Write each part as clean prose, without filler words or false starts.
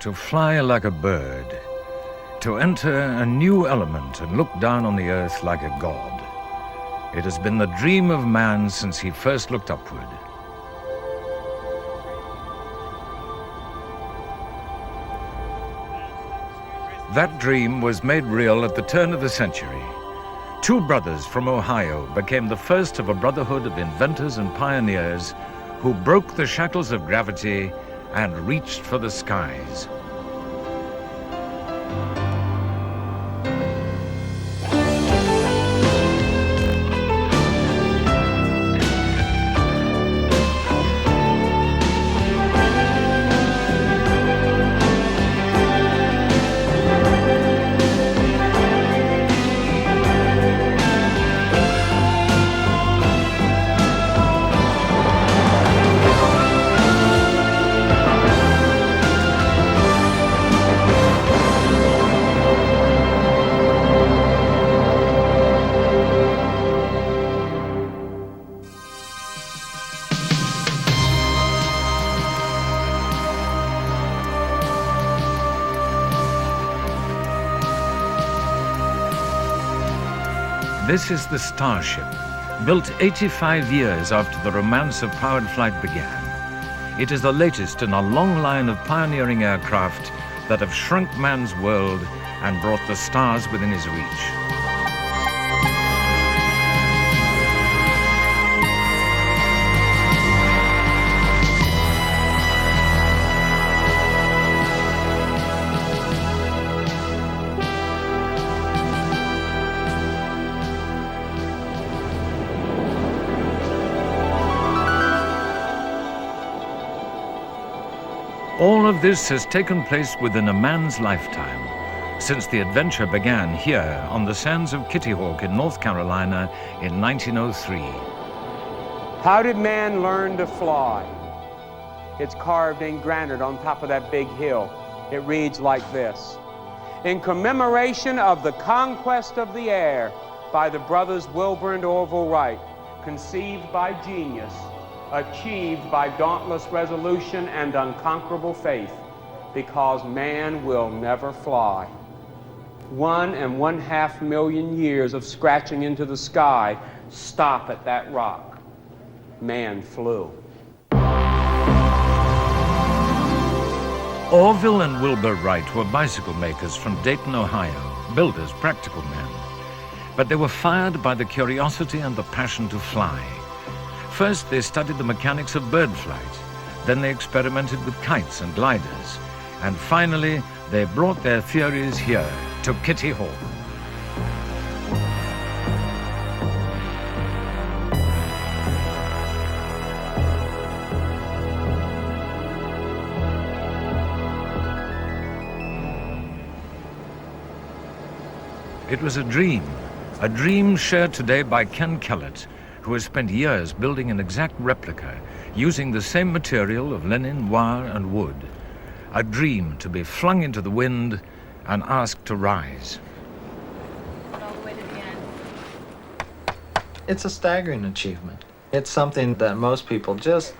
to fly like a bird, to enter a new element and look down on the earth like a god. It has been the dream of man since he first looked upward. That dream was made real at the turn of the century. Two brothers from Ohio became the first of a brotherhood of inventors and pioneers who broke the shackles of gravity and reached for the skies. This is the Starship, built 85 years after the romance of powered flight began. It is the latest in a long line of pioneering aircraft that have shrunk man's world and brought the stars within his reach. All of this has taken place within a man's lifetime, since the adventure began here on the sands of Kitty Hawk in North Carolina in 1903. How did man learn to fly? It's carved in granite on top of that big hill. It reads like this: in commemoration of the conquest of the air by the brothers Wilbur and Orville Wright, conceived by genius, achieved by dauntless resolution and unconquerable faith, because man will never fly. 1.5 million years of scratching into the sky stop at that rock. Man flew. Orville and Wilbur Wright were bicycle makers from Dayton, Ohio, builders, practical men. But they were fired by the curiosity and the passion to fly. First, they studied the mechanics of bird flight. Then they experimented with kites and gliders. And finally, they brought their theories here to Kitty Hawk. It was a dream shared today by Ken Kellett, who has spent years building an exact replica using the same material of linen, wire, and wood. A dream to be flung into the wind and asked to rise. All the way to the end. It's a staggering achievement. It's something that most people just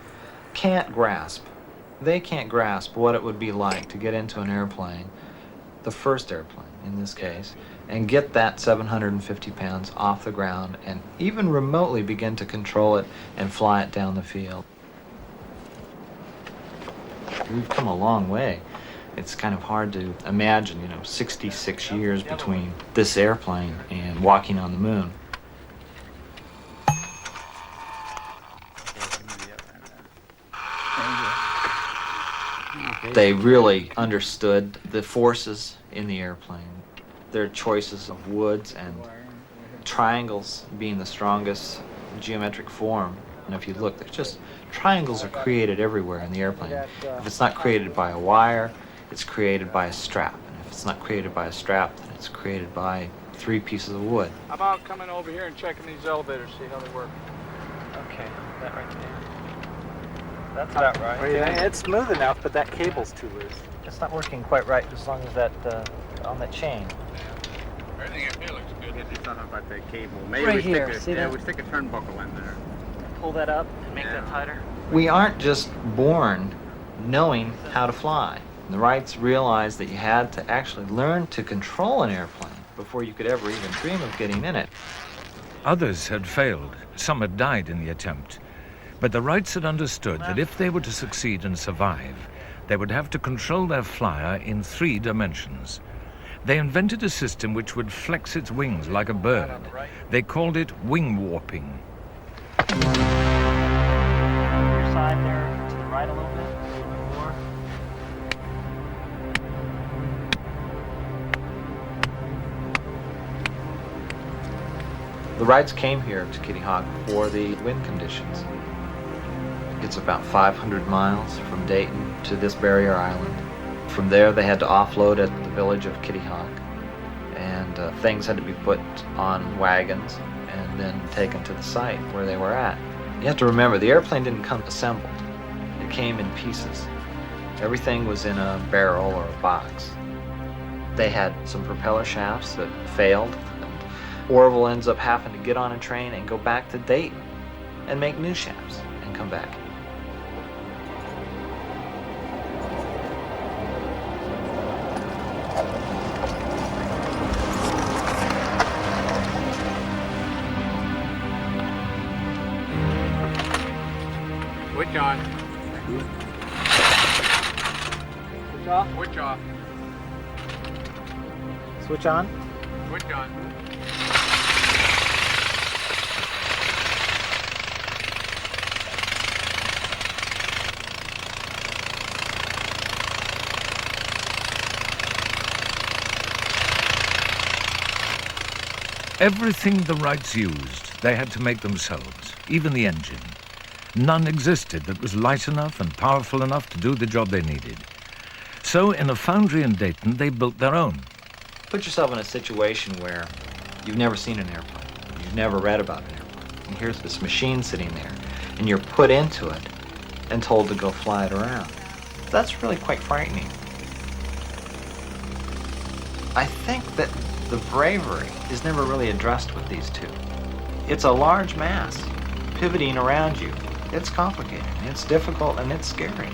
can't grasp. They can't grasp what it would be like to get into an airplane, the first airplane in this case, and get that 750 pounds off the ground and even remotely begin to control it and fly it down the field. We've come a long way. It's kind of hard to imagine, 66 years between this airplane and walking on the moon. They really understood the forces in the airplane. Their choices of woods and triangles being the strongest geometric form. And if you look, there's just triangles are created everywhere in the airplane. If it's not created by a wire, it's created by a strap. And if it's not created by a strap, then it's created by 3 pieces of wood. How about coming over here and checking these elevators, see how they work? Okay, that right there. That's about right. It's smooth enough, but that cable's too loose. It's not working quite right as long as that on that chain. Everything up here looks good. It's not about the cable. Maybe Right we here, stick see that? we stick a turnbuckle in there. Pull that up and make that tighter. We aren't just born knowing how to fly. The Wrights realized that you had to actually learn to control an airplane before you could ever even dream of getting in it. Others had failed. Some had died in the attempt. But the Wrights had understood that if they were to succeed and survive, they would have to control their flyer in 3 dimensions. They invented a system which would flex its wings like a bird. They called it wing warping. Your side there to the right a little bit more. The Wrights came here to Kitty Hawk for the wind conditions. It's about 500 miles from Dayton to this barrier island. From there, they had to offload at the village of Kitty Hawk, and things had to be put on wagons and then taken to the site where they were at. You have to remember, the airplane didn't come assembled. It came in pieces. Everything was in a barrel or a box. They had some propeller shafts that failed, and Orville ends up having to get on a train and go back to Dayton and make new shafts and come back. Switch on. Switch off. Switch off. Switch on. Switch on. Everything the Wrights used, they had to make themselves, even the engine. None existed that was light enough and powerful enough to do the job they needed. So in a foundry in Dayton, they built their own. Put yourself in a situation where you've never seen an airplane, you've never read about an airplane, and here's this machine sitting there, and you're put into it and told to go fly it around. That's really quite frightening. I think that the bravery is never really addressed with these two. It's a large mass pivoting around you. It's complicated, it's difficult, and it's scary.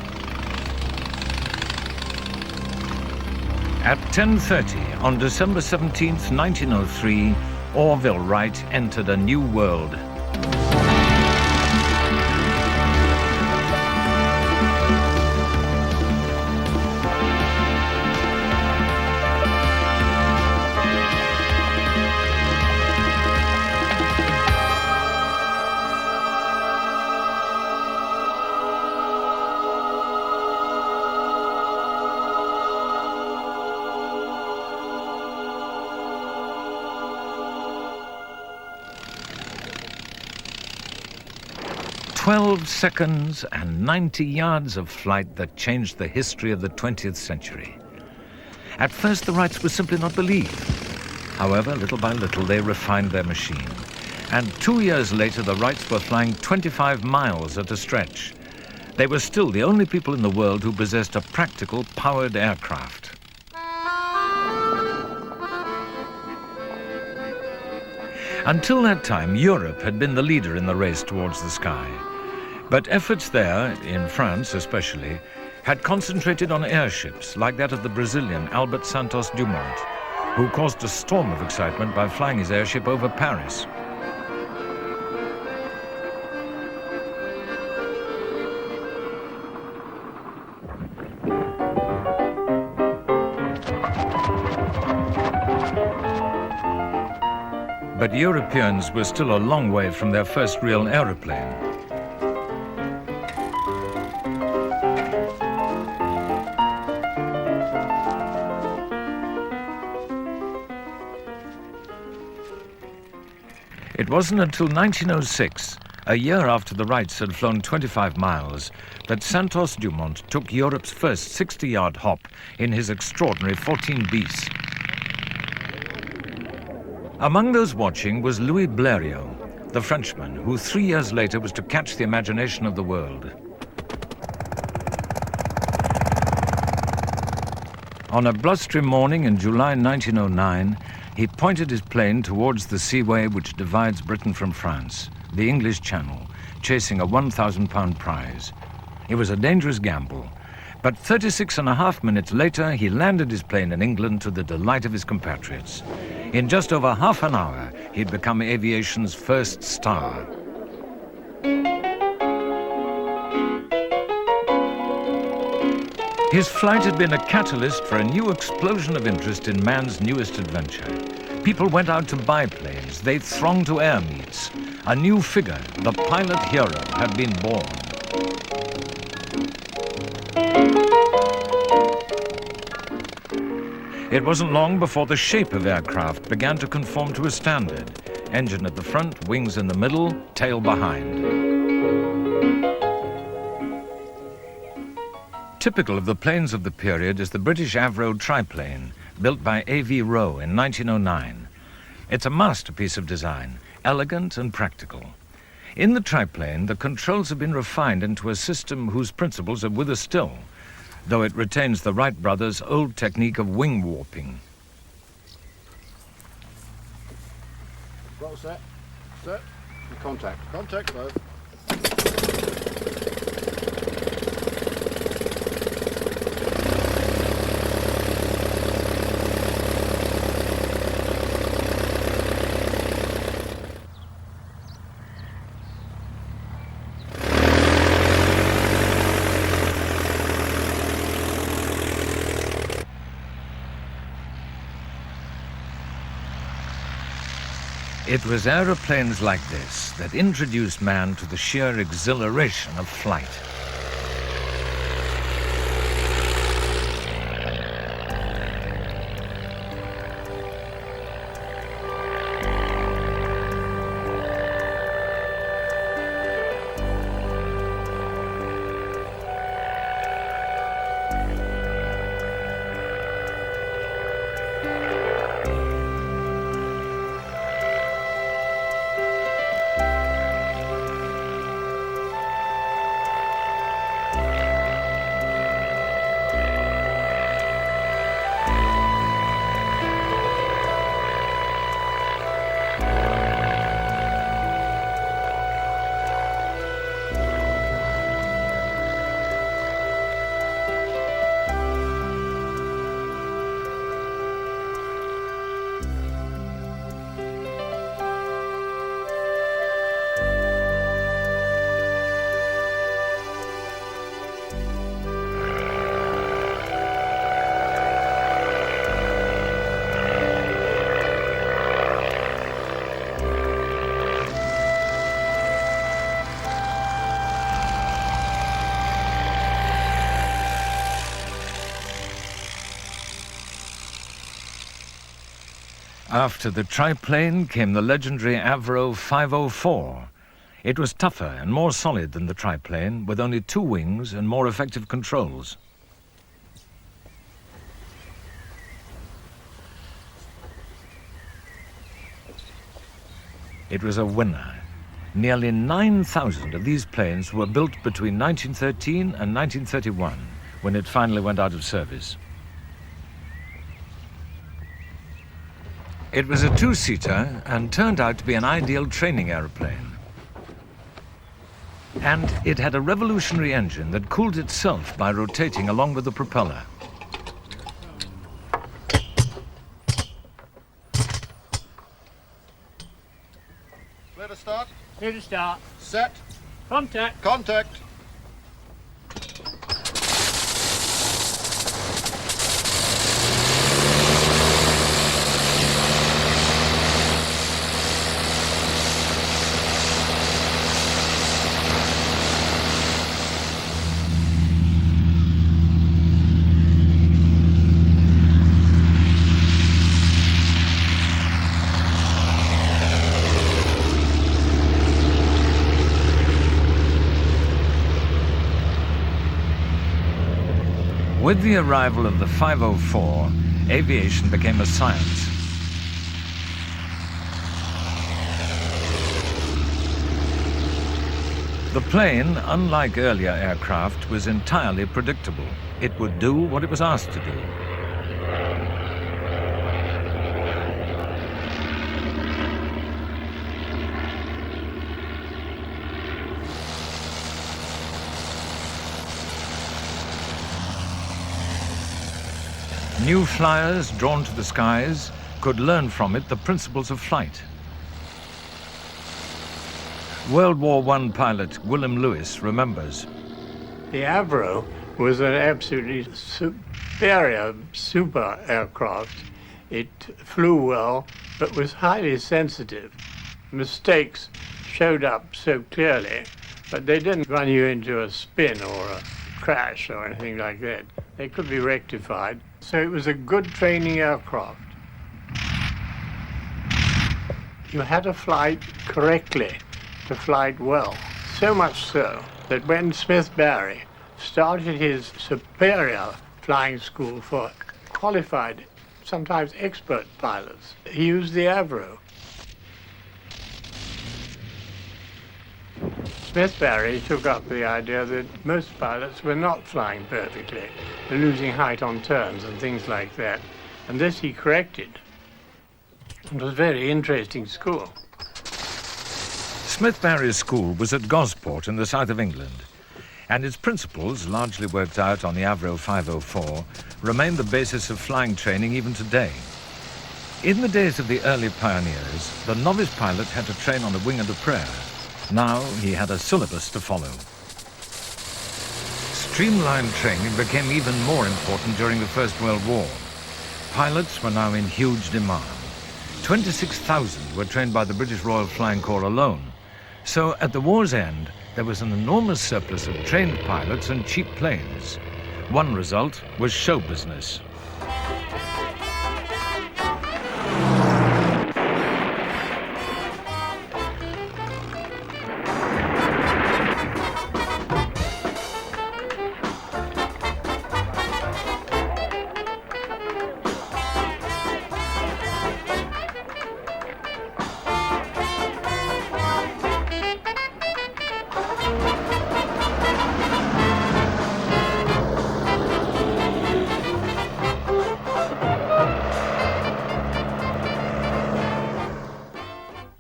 At 10:30 on December 17th, 1903, Orville Wright entered a new world. "12 seconds and 90 yards of flight that changed the history of the 20th century. At first, the Wrights were simply not believed. However, little by little, they refined their machine. And 2 years later, the Wrights were flying 25 miles at a stretch. They were still the only people in the world who possessed a practical, powered aircraft. Until that time, Europe had been the leader in the race towards the sky. But efforts there, in France especially, had concentrated on airships like that of the Brazilian Albert Santos Dumont, who caused a storm of excitement by flying his airship over Paris. But Europeans were still a long way from their first real aeroplane. It wasn't until 1906, a year after the Wrights had flown 25 miles, that Santos Dumont took Europe's first 60-yard hop in his extraordinary 14 bis. Among those watching was Louis Blériot, the Frenchman, who 3 years later was to catch the imagination of the world. On a blustery morning in July 1909, he pointed his plane towards the seaway which divides Britain from France, the English Channel, chasing a 1,000-pound prize. It was a dangerous gamble, But 36.5 minutes later, he landed his plane in England to the delight of his compatriots. In just over half an hour, he'd become aviation's first star. His flight had been a catalyst for a new explosion of interest in man's newest adventure. People went out to buy planes. They thronged to air meets. A new figure, the pilot hero, had been born. It wasn't long before the shape of aircraft began to conform to a standard. Engine at the front, wings in the middle, tail behind. Typical of the planes of the period is the British Avro triplane, built by A.V. Rowe in 1909. It's a masterpiece of design, elegant and practical. In the triplane, the controls have been refined into a system whose principles are with us still, though it retains the Wright brothers' old technique of wing warping. Roll set, and contact. Contact both. It was aeroplanes like this that introduced man to the sheer exhilaration of flight. After the triplane came the legendary Avro 504. It was tougher and more solid than the triplane, with only 2 wings and more effective controls. It was a winner. Nearly 9,000 of these planes were built between 1913 and 1931, when it finally went out of service. It was a 2-seater and turned out to be an ideal training aeroplane. And it had a revolutionary engine that cooled itself by rotating along with the propeller. Clear to start. Clear to start. Set. Contact. Contact. With the arrival of the 504, aviation became a science. The plane, unlike earlier aircraft, was entirely predictable. It would do what it was asked to do. New flyers drawn to the skies could learn from it the principles of flight. World War I pilot William Lewis remembers. The Avro was an absolutely superior super aircraft. It flew well, but was highly sensitive. Mistakes showed up so clearly, but they didn't run you into a spin or a crash or anything like that. They could be rectified. So it was a good training aircraft. You had to fly correctly to fly it well. So much so that when Smith Barry started his superior flying school for qualified, sometimes expert pilots, he used the Avro. Smith Barry took up the idea that most pilots were not flying perfectly, losing height on turns and things like that. And this he corrected. It was a very interesting school. Smith Barry's school was at Gosport in the south of England, and its principles, largely worked out on the Avro 504, remain the basis of flying training even today. In the days of the early pioneers, the novice pilot had to train on a wing and a prayer. Now he had a syllabus to follow. Streamlined training became even more important during the First World War. Pilots were now in huge demand. 26,000 were trained by the British Royal Flying Corps alone. So at the war's end, there was an enormous surplus of trained pilots and cheap planes. One result was show business.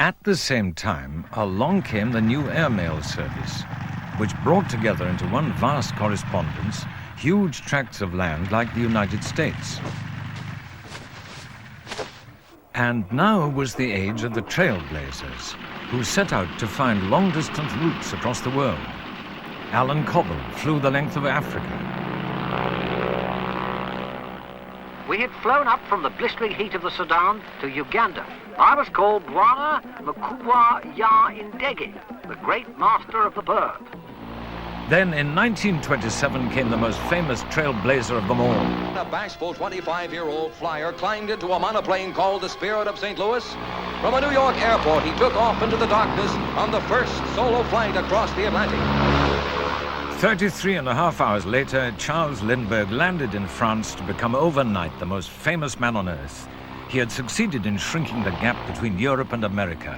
At the same time, along came the new airmail service, which brought together into one vast correspondence huge tracts of land like the United States. And now was the age of the trailblazers, who set out to find long-distance routes across the world. Alan Cobble flew the length of Africa. We had flown up from the blistering heat of the Sudan to Uganda. I was called Bwana Mkubwa Ya Indege, the great master of the bird. Then in 1927 came the most famous trailblazer of them all. A bashful 25-year-old flyer climbed into a monoplane called the Spirit of St. Louis. From a New York airport, he took off into the darkness on the first solo flight across the Atlantic. 33 and a half hours later, Charles Lindbergh landed in France to become overnight the most famous man on Earth. He had succeeded in shrinking the gap between Europe and America.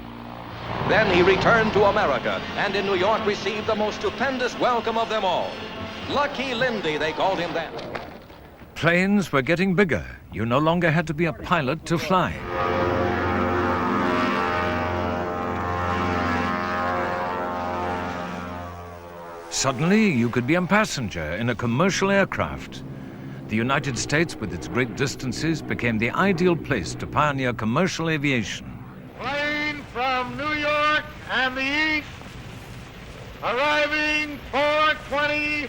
Then he returned to America, and in New York received the most stupendous welcome of them all. Lucky Lindy, they called him then. Planes were getting bigger. You no longer had to be a pilot to fly. Suddenly, you could be a passenger in a commercial aircraft. The United States, with its great distances, became the ideal place to pioneer commercial aviation. Plane from New York and the east, arriving 4:20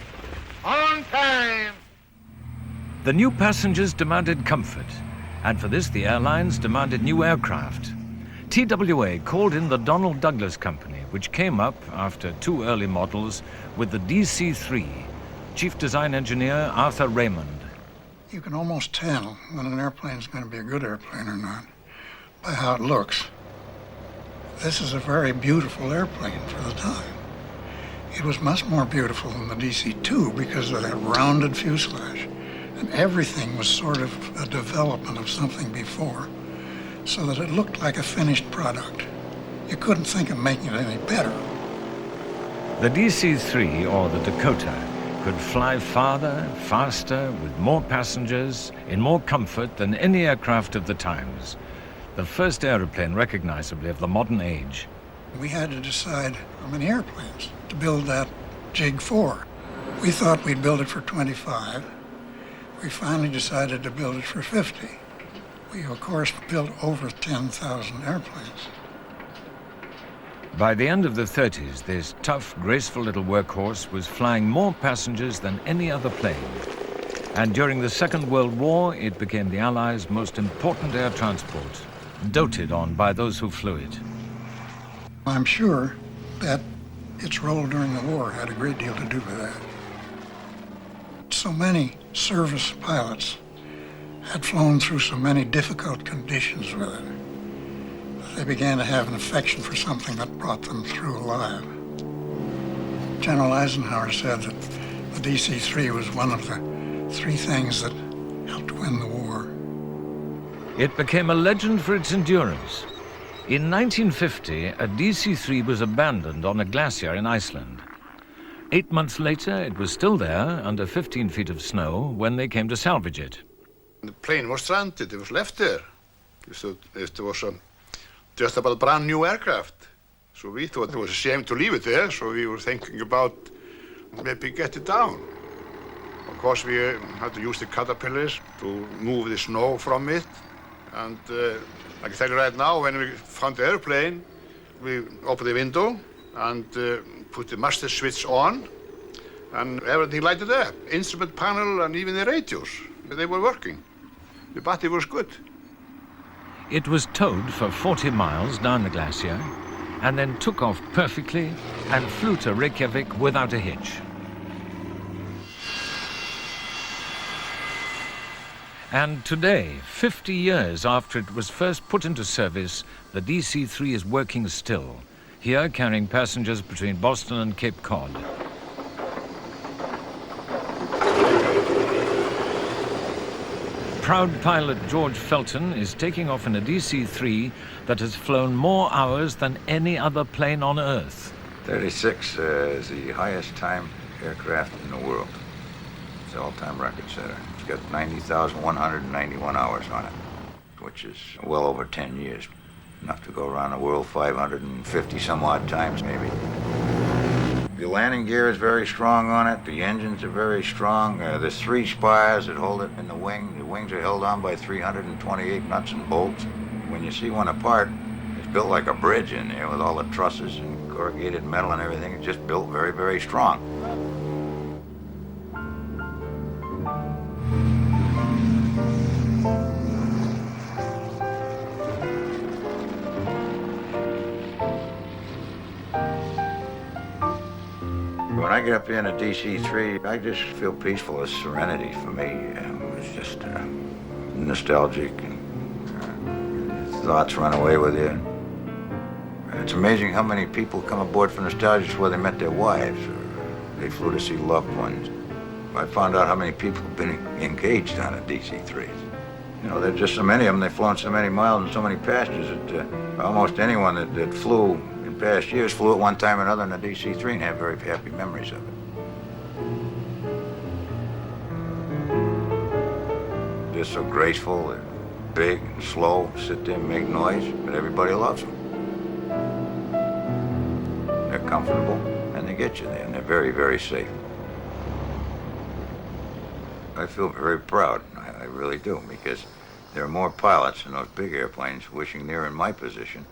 on time. The new passengers demanded comfort, and for this the airlines demanded new aircraft. TWA called in the Donald Douglas Company, which came up, after two early models, with the DC-3, Chief Design Engineer Arthur Raymond. You can almost tell when an airplane is going to be a good airplane or not by how it looks. This is a very beautiful airplane for the time. It was much more beautiful than the DC-2 because of that rounded fuselage. And everything was sort of a development of something before, so that it looked like a finished product. You couldn't think of making it any better. The DC-3, or the Dakota, could fly farther, faster, with more passengers, in more comfort than any aircraft of the times. The first aeroplane recognizably of the modern age. We had to decide how many airplanes to build that Jig 4. We thought we'd build it for 25. we finally decided to build it for 50. We, of course, built over 10,000 airplanes. By the end of the 30s, this tough, graceful little workhorse was flying more passengers than any other plane. And during the Second World War, it became the Allies' most important air transport, doted on by those who flew it. I'm sure that its role during the war had a great deal to do with that. So many service pilots had flown through so many difficult conditions with it. They began to have an affection for something that brought them through alive. General Eisenhower said that the DC-3 was one of the 3 things that helped win the war. It became a legend for its endurance. In 1950, a DC-3 was abandoned on a glacier in Iceland. 8 months later, it was still there, under 15 feet of snow, when they came to salvage it. The plane was stranded, it was left there. So it was just about a brand new aircraft. So we thought it was a shame to leave it there, so we were thinking about maybe get it down. Of course, we had to use the caterpillars to move the snow from it. And I can tell you right now, when we found the airplane, we opened the window and put the master switch on, and everything lighted up. Instrument panel and even the radios, they were working. The battery was good. It was towed for 40 miles down the glacier, and then took off perfectly and flew to Reykjavik without a hitch. And today, 50 years after it was first put into service, the DC-3 is working still, here carrying passengers between Boston and Cape Cod. Proud pilot George Felton is taking off in a DC-3 that has flown more hours than any other plane on Earth. 36 is the highest time aircraft in the world. It's the all-time record setter. It's got 90,191 hours on it, which is well over 10 years. Enough to go around the world 550 some odd times, maybe. The landing gear is very strong on it. The engines are very strong. There's 3 spires that hold it in the wing. The wings are held on by 328 nuts and bolts. When you see one apart, it's built like a bridge in there with all the trusses and corrugated metal and everything. It's just built very, very strong. When I get up in a DC-3, I just feel peaceful. It's serenity for me. It's just nostalgic, and thoughts run away with you. It's amazing how many people come aboard for nostalgia where they met their wives, or they flew to see loved ones. I found out how many people have been engaged on a DC-3. You know, there's just so many of them. They've flown so many miles and so many passengers that almost anyone that flew in past years flew at one time or another in a DC-3 and have very happy memories of it. They're so graceful, they're big and slow, sit there and make noise, but everybody loves them. They're comfortable, and they get you there, and they're very, very safe. I feel very proud, I really do, because there are more pilots in those big airplanes wishing they're in my position.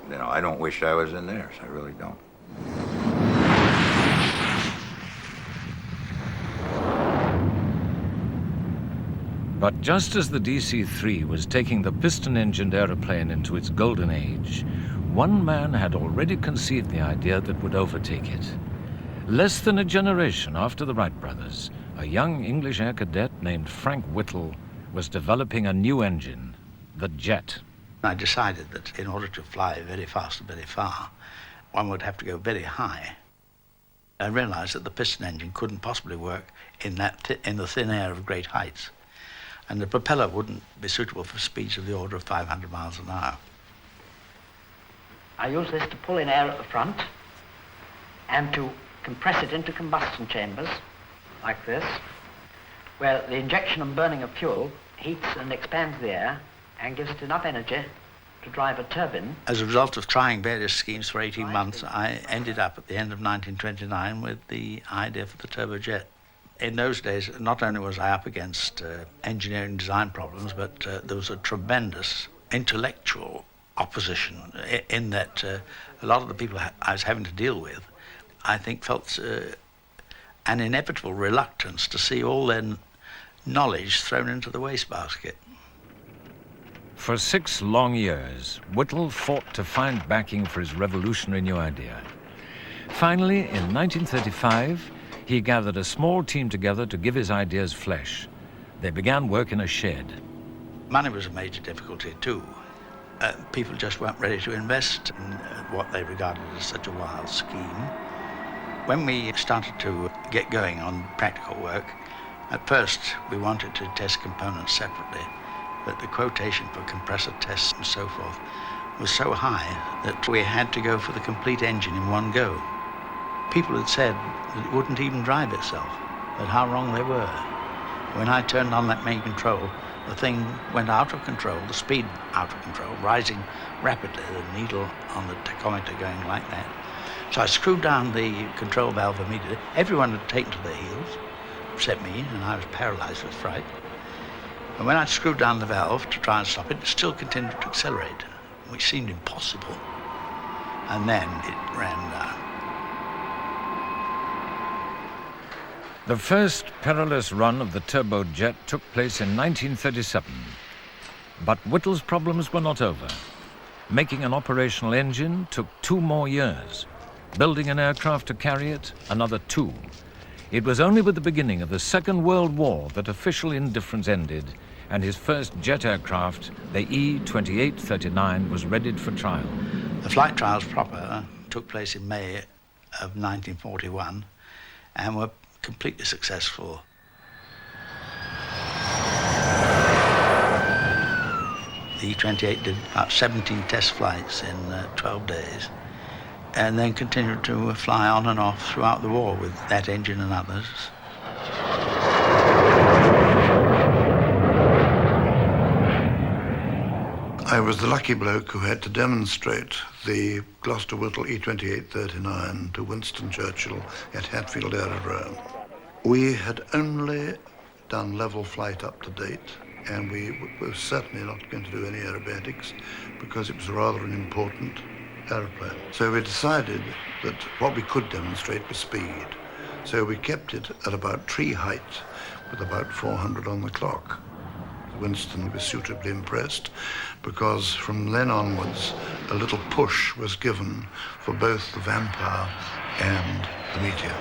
You know, I don't wish I was in theirs, I really don't. But just as the DC-3 was taking the piston-engined aeroplane into its golden age, one man had already conceived the idea that would overtake it. Less than a generation after the Wright brothers, a young English air cadet named Frank Whittle was developing a new engine, the jet. I decided that in order to fly very fast and very far, one would have to go very high. I realized that the piston engine couldn't possibly work in the thin air of great heights, and the propeller wouldn't be suitable for speeds of the order of 500 miles an hour. I use this to pull in air at the front and to compress it into combustion chambers, like this, where the injection and burning of fuel heats and expands the air and gives it enough energy to drive a turbine. As a result of trying various schemes for 18 months, I ended up at the end of 1929 with the idea for the turbojet. In those days, not only was I up against engineering design problems, but there was a tremendous intellectual opposition in that a lot of the people I was having to deal with, I think, felt an inevitable reluctance to see all their knowledge thrown into the wastebasket. For 6 long years, Whittle fought to find backing for his revolutionary new idea. Finally, in 1935, he gathered a small team together to give his ideas flesh. They began work in a shed. Money was a major difficulty too. People just weren't ready to invest in what they regarded as such a wild scheme. When we started to get going on practical work, at first we wanted to test components separately, but the quotation for compressor tests and so forth was so high that we had to go for the complete engine in one go. People had said that it wouldn't even drive itself, but how wrong they were. When I turned on that main control, the thing went out of control, the speed out of control, rising rapidly, the needle on the tachometer going like that. So I screwed down the control valve immediately. Everyone had taken to their heels, except me, and I was paralyzed with fright. And when I screwed down the valve to try and stop it, it still continued to accelerate, which seemed impossible. And then it ran down. The first perilous run of the turbojet took place in 1937. But Whittle's problems were not over. Making an operational engine took 2 more years. Building an aircraft to carry it, another 2. It was only with the beginning of the Second World War that official indifference ended, and his first jet aircraft, the E-2839, was readied for trial. The flight trials proper took place in May of 1941 and were completely successful. The E-28 did about 17 test flights in 12 days, and then continued to fly on and off throughout the war with that engine and others. I was the lucky bloke who had to demonstrate the Gloucester-Whittle E-2839 to Winston Churchill at Hatfield Aerodrome. We had only done level flight up to date, and we were certainly not going to do any aerobatics because it was rather an important aeroplane. So we decided that what we could demonstrate was speed. So we kept it at about tree height with about 400 on the clock. Winston was suitably impressed because from then onwards a little push was given for both the Vampire and the Meteor.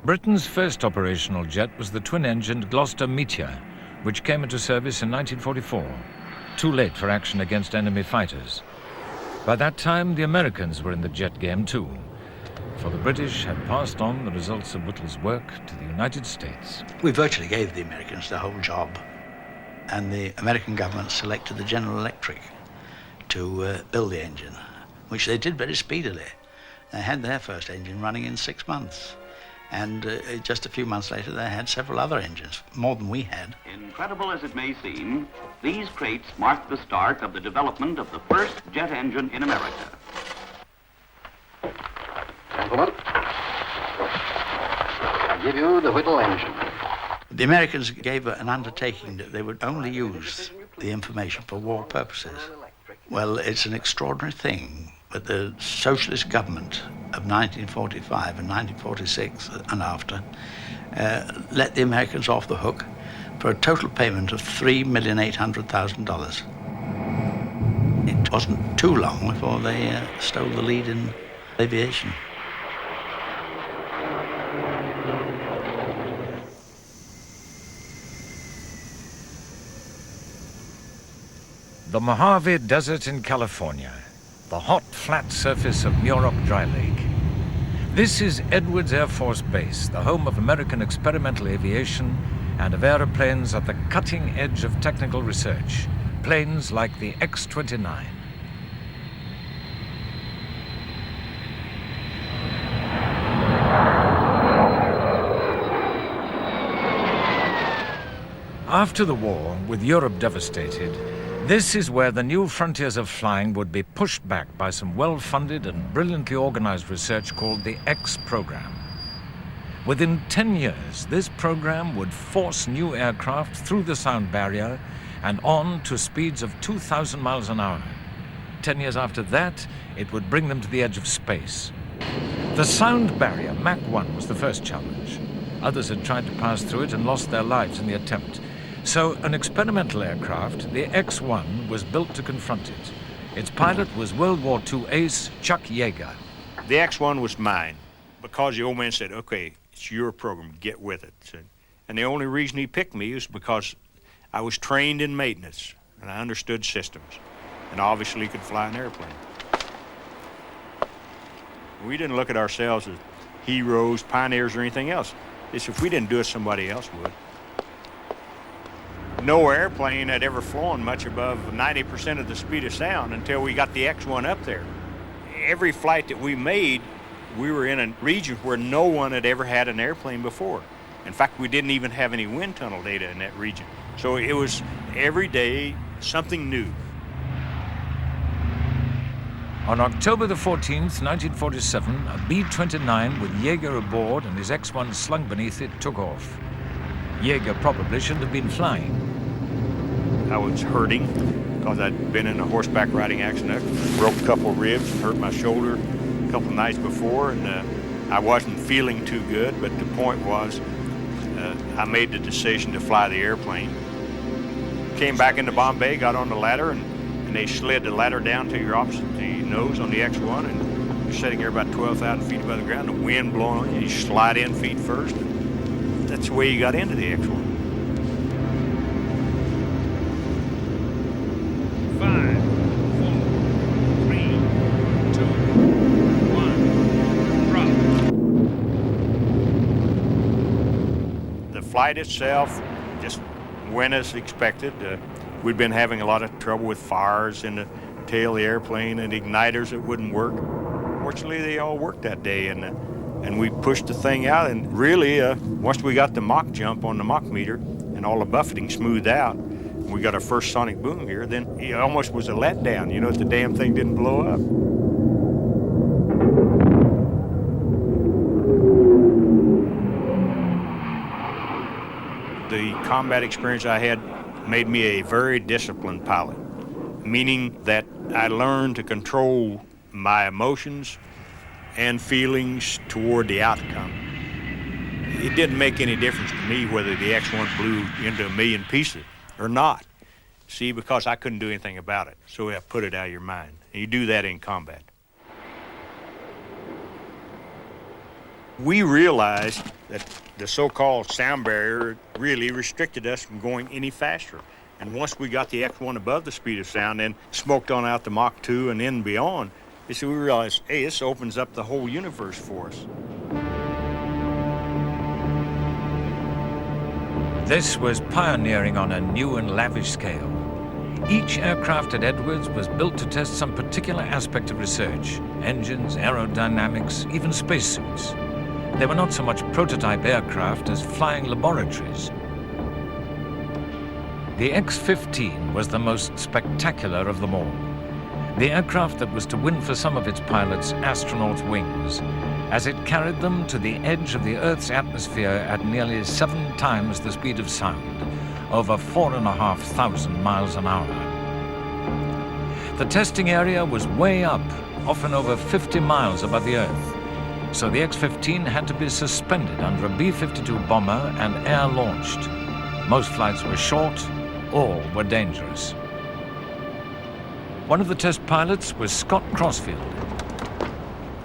Britain's first operational jet was the twin-engined Gloucester Meteor, which came into service in 1944, too late for action against enemy fighters. By that time, the Americans were in the jet game too, for the British had passed on the results of Whittle's work to the United States. We virtually gave the Americans the whole job, and the American government selected the General Electric to build the engine, which they did very speedily. They had their first engine running in 6 months, and just a few months later they had several other engines, more than we had. Incredible as it may seem, these crates mark the start of the development of the first jet engine in America. Gentlemen, I give you the Whittle engine. The Americans gave an undertaking that they would only use the information for war purposes. Well, it's an extraordinary thing, but the socialist government of 1945 and 1946 and after let the Americans off the hook for a total payment of $3,800,000. It wasn't too long before they stole the lead in aviation. The Mojave Desert in California, the hot, flat surface of Muroc Dry Lake. This is Edwards Air Force Base, the home of American experimental aviation and of aeroplanes at the cutting edge of technical research, planes like the X-29. After the war, with Europe devastated, this is where the new frontiers of flying would be pushed back by some well-funded and brilliantly organized research called the X program. Within 10 years, this program would force new aircraft through the sound barrier and on to speeds of 2,000 miles an hour. 10 years after that, it would bring them to the edge of space. The sound barrier, Mach 1, was the first challenge. Others had tried to pass through it and lost their lives in the attempt. So an experimental aircraft, the X-1, was built to confront it. Its pilot was World War II ace Chuck Yeager. The X-1 was mine because the old man said, okay, it's your program, get with it. And the only reason he picked me is because I was trained in maintenance and I understood systems and obviously could fly an airplane. We didn't look at ourselves as heroes, pioneers, or anything else. It's if we didn't do it, somebody else would. No airplane had ever flown much above 90% of the speed of sound until we got the X-1 up there. Every flight that we made, we were in a region where no one had ever had an airplane before. In fact, we didn't even have any wind tunnel data in that region. So it was every day something new. On October the 14th, 1947, a B-29 with Yeager aboard and his X-1 slung beneath it took off. Yeager probably shouldn't have been flying. I was hurting because I'd been in a horseback riding accident, broke a couple ribs, hurt my shoulder a couple nights before, and I wasn't feeling too good, but the point was I made the decision to fly the airplane. Came back into Bombay, got on the ladder, and they slid the ladder down to your opposite the nose on the X-1, and you're sitting here about 12,000 feet above the ground, the wind blowing on you, you slide in feet first. That's the way you got into the X-1. 5, 4, 3, 2, 1, drop. The flight itself just went as expected. We'd been having a lot of trouble with fires in the tail of the airplane and igniters that wouldn't work. Fortunately, they all worked that day, and we pushed the thing out. And really, once we got the Mach jump on the Mach meter and all the buffeting smoothed out, we got our first sonic boom here, then it almost was a letdown, you know, if the damn thing didn't blow up. The combat experience I had made me a very disciplined pilot, meaning that I learned to control my emotions and feelings toward the outcome. It didn't make any difference to me whether the X-1 blew into a million pieces or not. See, because I couldn't do anything about it. So I put it out of your mind. And you do that in combat. We realized that the so-called sound barrier really restricted us from going any faster. And once we got the X-1 above the speed of sound and smoked on out to Mach 2 and then beyond, we realized, hey, this opens up the whole universe for us. This was pioneering on a new and lavish scale. Each aircraft at Edwards was built to test some particular aspect of research: engines, aerodynamics, even spacesuits. They were not so much prototype aircraft as flying laboratories. The X-15 was the most spectacular of them all. The aircraft that was to win for some of its pilots astronaut wings, as it carried them to the edge of the Earth's atmosphere at nearly 7 times the speed of sound, over 4,500 miles an hour. The testing area was way up, often over 50 miles above the Earth, so the X-15 had to be suspended under a B-52 bomber and air-launched. Most flights were short, all were dangerous. One of the test pilots was Scott Crossfield.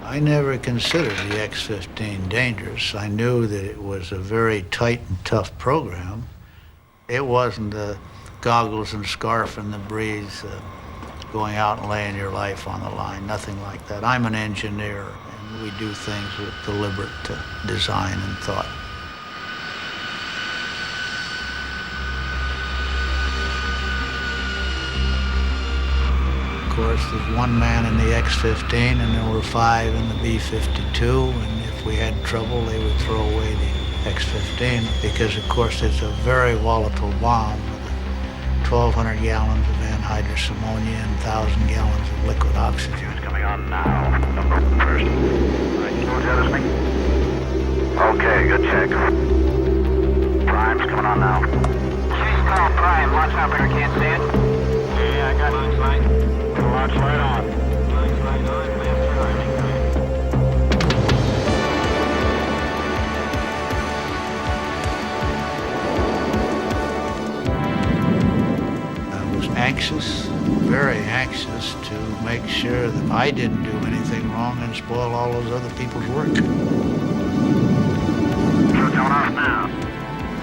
I never considered the X-15 dangerous. I knew that it was a very tight and tough program. It wasn't the goggles and scarf in the breeze, going out and laying your life on the line, nothing like that. I'm an engineer, and we do things with deliberate design and thought. Of course, there's one man in the X-15 and there were 5 in the B-52, and if we had trouble, they would throw away the X-15 because, of course, it's a very volatile bomb with 1,200 gallons of anhydrous ammonia and 1,000 gallons of liquid oxygen. Coming on now. First. Right, Okay, good check. Prime's coming on now. She's called Prime. Launch operator can't see it. Yeah, I got launch light. Launch light on. Launch light on. Left timing. I was anxious, very anxious to make sure that I didn't do anything wrong and spoil all those other people's work. Coming off now.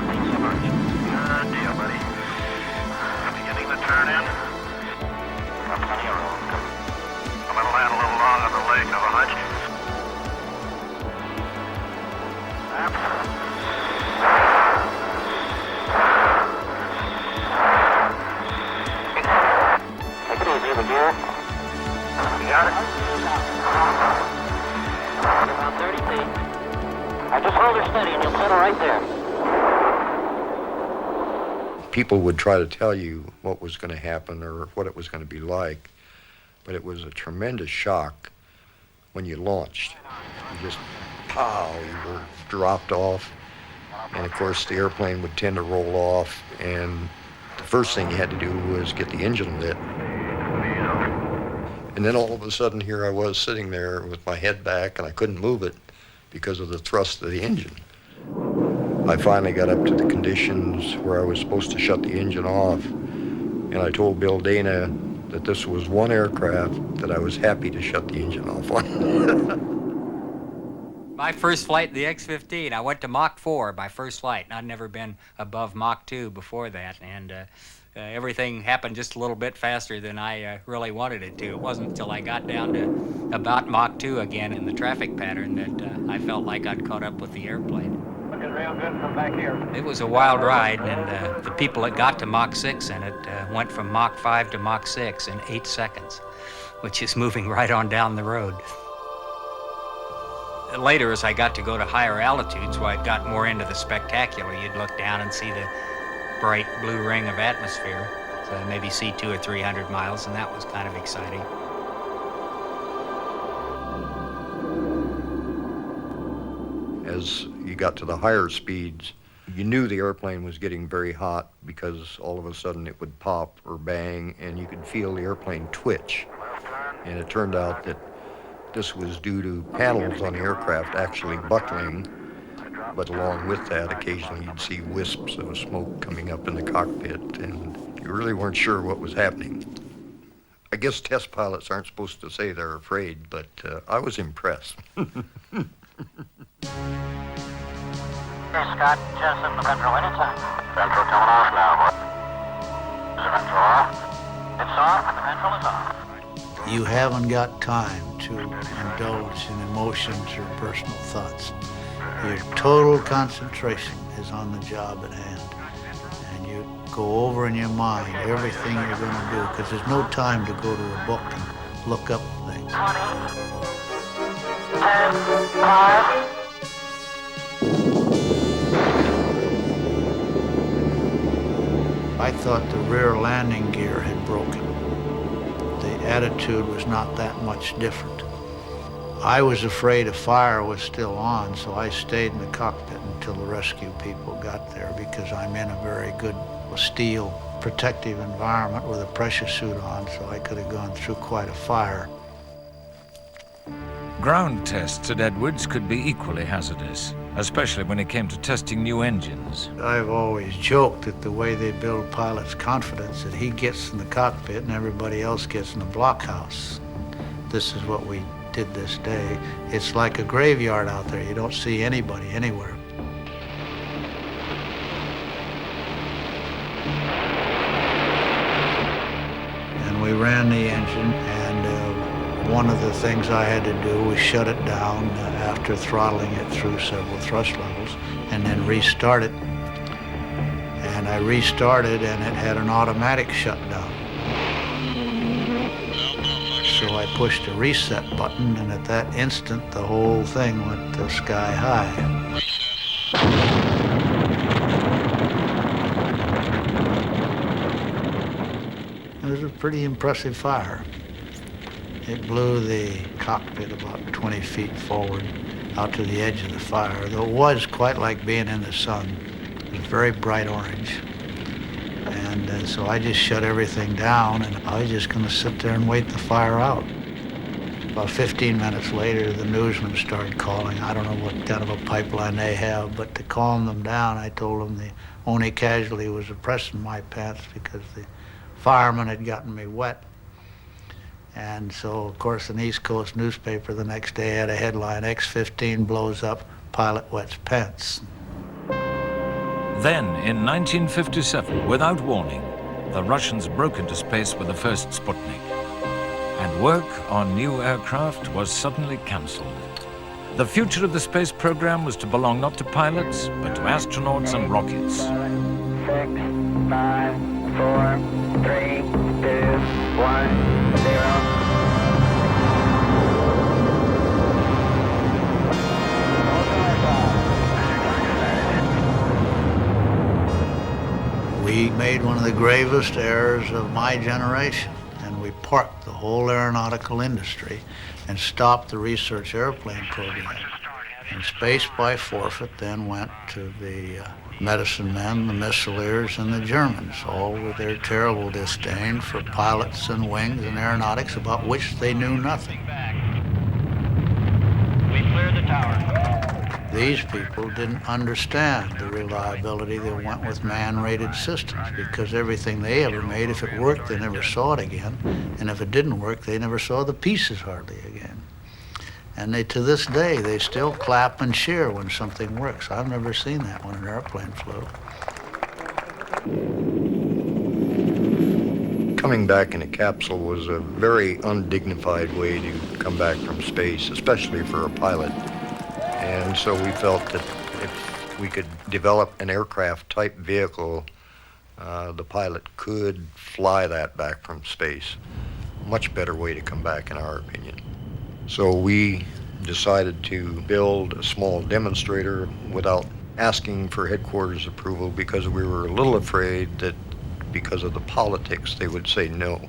Thanks so much. Good deal, buddy. Beginning to turn in. Got plenty of room. I'm gonna land a little long on the leg of a hunch. Take it easy, the gear. You got it? About 30 feet. I just hold her steady and you'll settle right there. People would try to tell you what was going to happen or what it was going to be like, but it was a tremendous shock when you launched. You just, pow, you were dropped off, and of course the airplane would tend to roll off, and the first thing you had to do was get the engine lit. And then all of a sudden here I was sitting there with my head back and I couldn't move it because of the thrust of the engine. I finally got up to the conditions where I was supposed to shut the engine off, and I told Bill Dana that this was one aircraft that I was happy to shut the engine off on. My first flight, the X-15, I went to Mach 4 my first flight, and I'd never been above Mach 2 before that, and everything happened just a little bit faster than I really wanted it to. It wasn't until I got down to about Mach 2 again in the traffic pattern that I felt like I'd caught up with the airplane. Looking real good from back here. It was a wild ride, and the people that got to Mach 6 in it went from Mach 5 to Mach 6 in 8 seconds, which is moving right on down the road. Later, as I got to go to higher altitudes, where I got more into the spectacular, you'd look down and see the bright blue ring of atmosphere, so maybe see 200 or 300 miles, and that was kind of exciting. As you got to the higher speeds, you knew the airplane was getting very hot because all of a sudden it would pop or bang and you could feel the airplane twitch. And it turned out that this was due to panels on the aircraft actually buckling, but along with that, occasionally you'd see wisps of smoke coming up in the cockpit, and you really weren't sure what was happening. I guess test pilots aren't supposed to say they're afraid, but I was impressed. Here, Scott, jettison the Ventral anytime. Ventral coming off now, boy. Is the Ventral off? It's off, and the Ventral is off. You haven't got time to indulge in emotions or personal thoughts. Your total concentration is on the job at hand. And you go over in your mind everything you're going to do, because there's no time to go to a book and look up things. 20, 10, 5. I thought the rear landing gear had broken. The attitude was not that much different. I was afraid a fire was still on, so I stayed in the cockpit until the rescue people got there, because I'm in a very good steel protective environment with a pressure suit on, so I could have gone through quite a fire. Ground tests at Edwards could be equally hazardous, especially when it came to testing new engines. I've always joked that the way they build pilots' confidence, that he gets in the cockpit and everybody else gets in the blockhouse. This is what we did this day. It's like a graveyard out there. You don't see anybody anywhere. And we ran the engine, and one of the things I had to do was shut it down after throttling it through several thrust levels, and then restart it. And I restarted, and it had an automatic shutdown. So I pushed a reset button, and at that instant, the whole thing went to sky high. It was a pretty impressive fire. It blew the cockpit about 20 feet forward, out to the edge of the fire. Though it was quite like being in the sun. It was very bright orange. And so I just shut everything down, and I was just going to sit there and wait the fire out. About 15 minutes later, the newsmen started calling. I don't know what kind of a pipeline they have, but to calm them down, I told them the only casualty was a press in my pants because the fireman had gotten me wet. And so, of course, an East Coast newspaper the next day had a headline, X-15 blows up, pilot wets pants. Then, in 1957, without warning, the Russians broke into space with the first Sputnik. And work on new aircraft was suddenly cancelled. The future of the space program was to belong not to pilots, but to astronauts and rockets. 7, 6, 5, 4, 3, 2, 1, 0. We made one of the gravest errors of my generation, and we parked the whole aeronautical industry and stopped the research airplane program. And space by forfeit then went to the medicine men, the missileers, and the Germans, all with their terrible disdain for pilots and wings and aeronautics about which they knew nothing. We cleared the tower. These people didn't understand the reliability that went with man-rated systems, because everything they ever made, if it worked, they never saw it again. And if it didn't work, they never saw the pieces hardly again. And they, to this day, they still clap and cheer when something works. I've never seen that when an airplane flew. Coming back in a capsule was a very undignified way to come back from space, especially for a pilot. And so we felt that if we could develop an aircraft-type vehicle, the pilot could fly that back from space. Much better way to come back, in our opinion. So we decided to build a small demonstrator without asking for headquarters approval, because we were a little afraid that because of the politics, they would say no.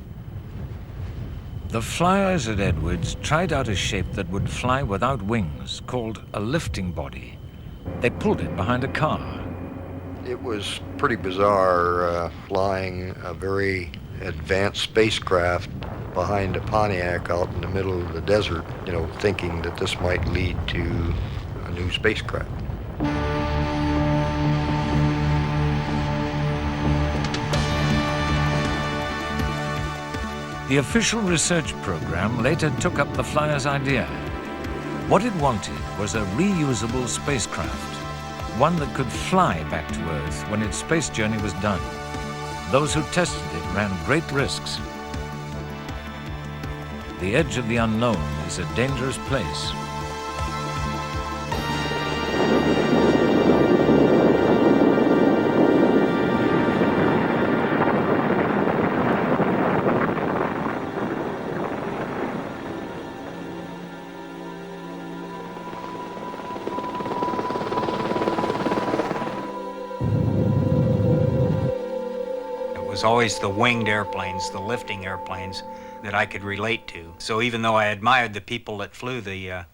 The flyers at Edwards tried out a shape that would fly without wings, called a lifting body. They pulled it behind a car. It was pretty bizarre flying a very advanced spacecraft behind a Pontiac out in the middle of the desert, thinking that this might lead to a new spacecraft. The official research program later took up the flyer's idea. What it wanted was a reusable spacecraft, one that could fly back to Earth when its space journey was done. Those who tested it ran great risks. The edge of the unknown is a dangerous place. It was always the winged airplanes, the lifting airplanes, that I could relate to. So even though I admired the people that flew the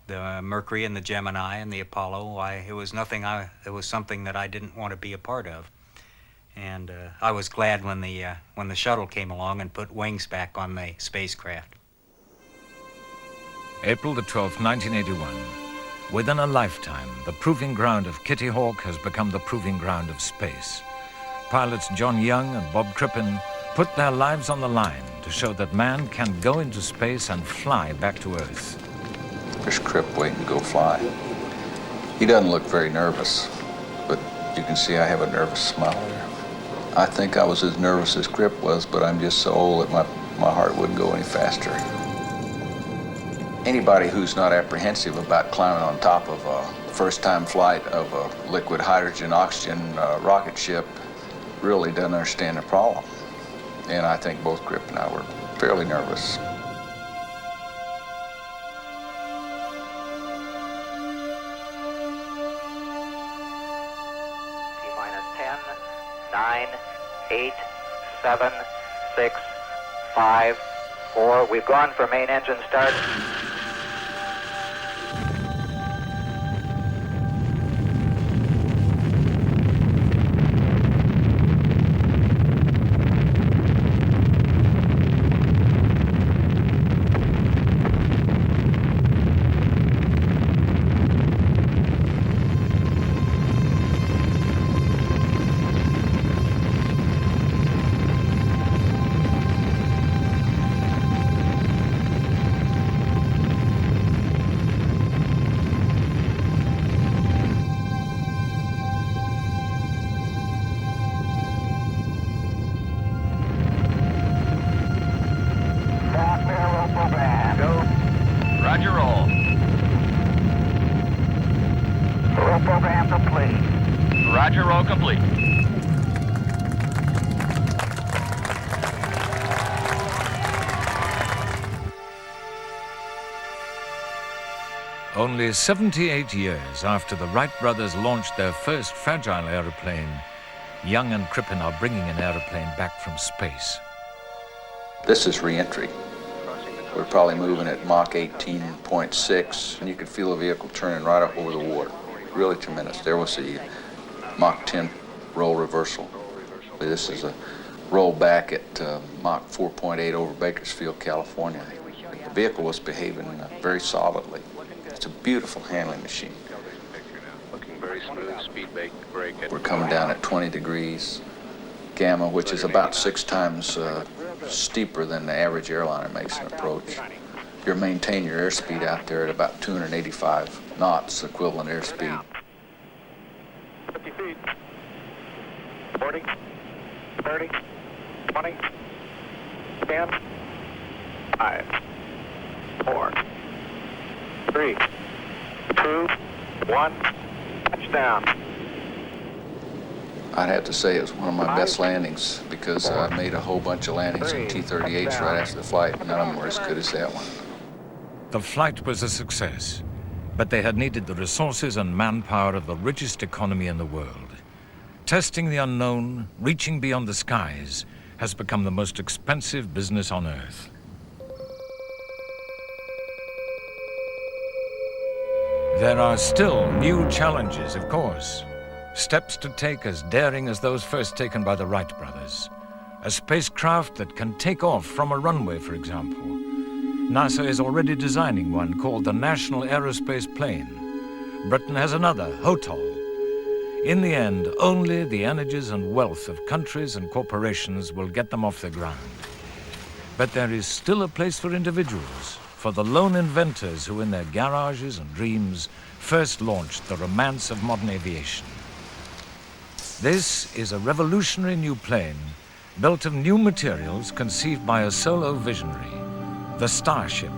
Mercury and the Gemini and the Apollo, it was something that I didn't want to be a part of. And I was glad when the shuttle came along and put wings back on the spacecraft. April the 12th, 1981. Within a lifetime, the proving ground of Kitty Hawk has become the proving ground of space. Pilots John Young and Bob Crippen put their lives on the line to show that man can go into space and fly back to Earth. There's Cripp waiting to go fly. He doesn't look very nervous, but you can see I have a nervous smile there. I think I was as nervous as Cripp was, but I'm just so old that my heart wouldn't go any faster. Anybody who's not apprehensive about climbing on top of a first-time flight of a liquid hydrogen oxygen rocket ship really doesn't understand the problem. And I think both Cripp and I were fairly nervous. T-minus 10, 9, 8, 7, 6, 5, 4. We've gone for main engine start. Roger, roll complete. Only 78 years after the Wright brothers launched their first fragile aeroplane, Young and Crippen are bringing an aeroplane back from space. This is re-entry. We're probably moving at Mach 18.6, and you could feel the vehicle turning right up over the water. Really tremendous. There was the Mach 10 roll reversal. This is a roll back at Mach 4.8 over Bakersfield, California. The vehicle was behaving very solidly. It's a beautiful handling machine. Looking very smooth, speed brake. We're coming down at 20 degrees gamma, which is about 6 times steeper than the average airliner makes an approach. You maintain your airspeed out there at about 285 knots, equivalent airspeed. 50 feet. 40, 30, 20, 10, 5, 4, 3, 2, 1, touchdown. I'd have to say it was one of my best landings because I made a whole bunch of landings in T-38s right after the flight. None of them were as good as that one. The flight was a success, but they had needed the resources and manpower of the richest economy in the world. Testing the unknown, reaching beyond the skies, has become the most expensive business on Earth. There are still new challenges, of course. Steps to take as daring as those first taken by the Wright brothers. A spacecraft that can take off from a runway, for example. NASA is already designing one called the National Aerospace Plane. Britain has another, HOTOL. In the end, only the energies and wealth of countries and corporations will get them off the ground. But there is still a place for individuals, for the lone inventors who in their garages and dreams first launched the romance of modern aviation. This is a revolutionary new plane, built of new materials conceived by a solo visionary, the Starship.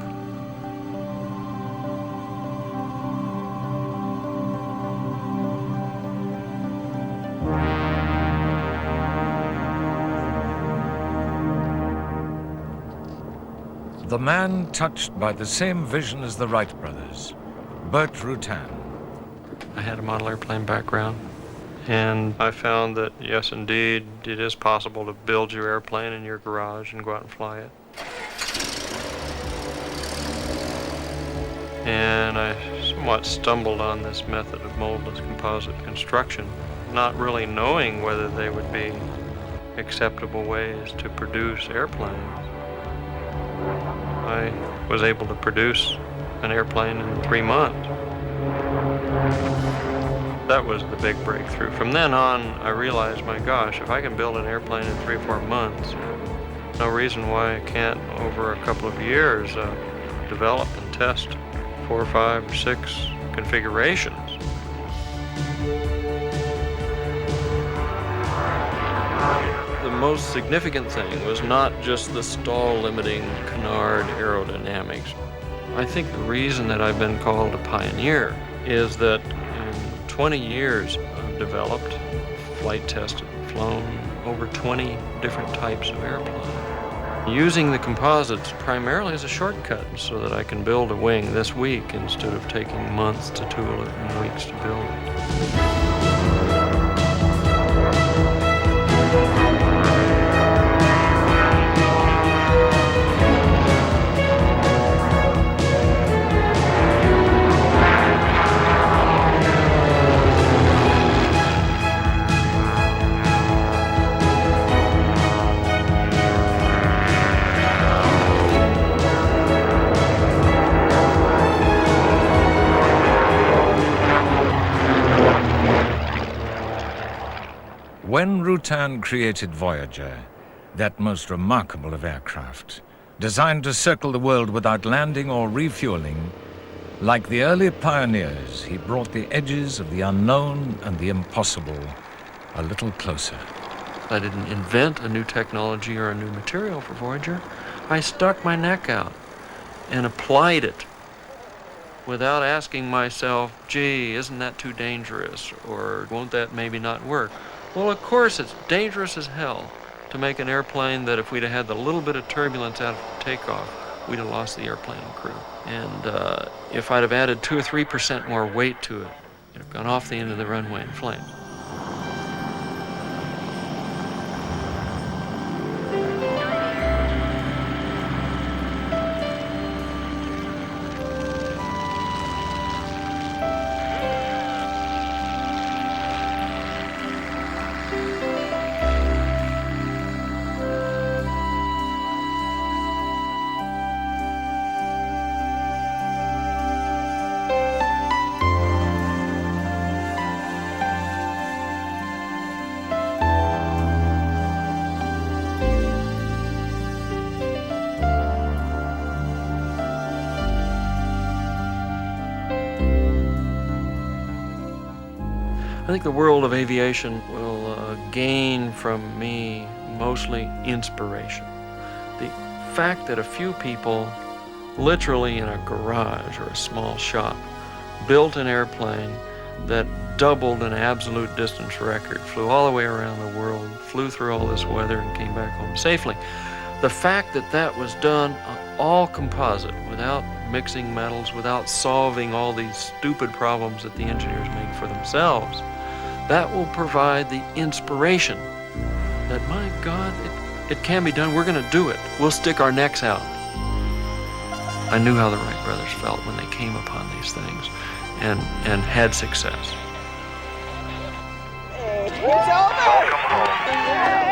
The man touched by the same vision as the Wright brothers, Burt Rutan. I had a model airplane background, and I found that, yes, indeed, it is possible to build your airplane in your garage and go out and fly it. And I somewhat stumbled on this method of moldless composite construction, not really knowing whether they would be acceptable ways to produce airplanes. I was able to produce an airplane in 3 months. That was the big breakthrough. From then on, I realized, my gosh, if I can build an airplane in 3 or 4 months, no reason why I can't, over a couple of years, develop and test 4 or 5 or 6 configurations. The most significant thing was not just the stall-limiting canard aerodynamics. I think the reason that I've been called a pioneer is that in 20 years I've developed, flight tested, flown over 20 different types of airplanes. Using the composites primarily as a shortcut so that I can build a wing this week instead of taking months to tool it and weeks to build it. When Rutan created Voyager, that most remarkable of aircraft, designed to circle the world without landing or refueling, like the early pioneers, he brought the edges of the unknown and the impossible a little closer. I didn't invent a new technology or a new material for Voyager. I stuck my neck out and applied it without asking myself, gee, isn't that too dangerous? Or won't that maybe not work? Well, of course, it's dangerous as hell to make an airplane that if we'd have had the little bit of turbulence out of takeoff, we'd have lost the airplane and crew. And if I'd have added 2 or 3% more weight to it, it'd have gone off the end of the runway in flames. I think the world of aviation will gain from me mostly inspiration. The fact that a few people, literally in a garage or a small shop, built an airplane that doubled an absolute distance record, flew all the way around the world, flew through all this weather and came back home safely. The fact that that was done all composite, without mixing metals, without solving all these stupid problems that the engineers make for themselves, that will provide the inspiration that, my God, it can be done. We're going to do it. We'll stick our necks out. I knew how the Wright brothers felt when they came upon these things and had success. It's over!